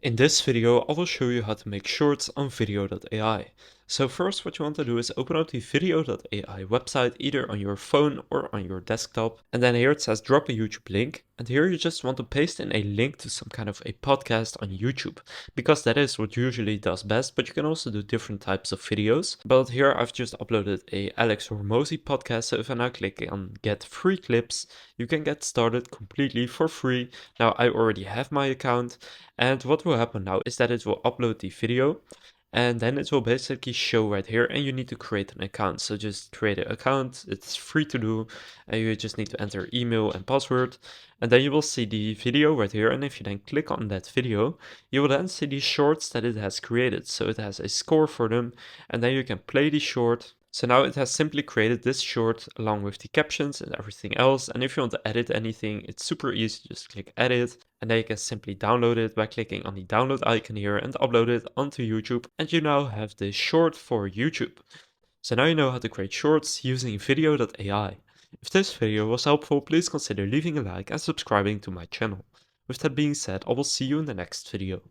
In this video, I will show you how to make shorts on Vidyo.ai. So first what you want to do is open up the Vidyo.ai website either on your phone or on your desktop. And then here it says drop a YouTube link. And here you just want to paste in a link to some kind of a podcast on YouTube, because that is what usually does best, but you can also do different types of videos. But here I've just uploaded a Alex Hormozy podcast, so if I now click on get free clips, you can get started completely for free. Now I already have my account, and what will happen now is that it will upload the video and then it will basically show right here, and you need to create an account. So just create an account, it's free to do, and you just need to enter email and password, and then you will see the video right here. And if you then click on that video, you will then see the shorts that it has created. So it has a score for them, and then you can play the short. So now it has simply created this short along with the captions and everything else. And if you want to edit anything, it's super easy. Just click edit, and then you can simply download it by clicking on the download icon here and upload it onto YouTube. And you now have this short for YouTube. So now you know how to create shorts using Vidyo.ai. If this video was helpful, please consider leaving a like and subscribing to my channel. With that being said, I will see you in the next video.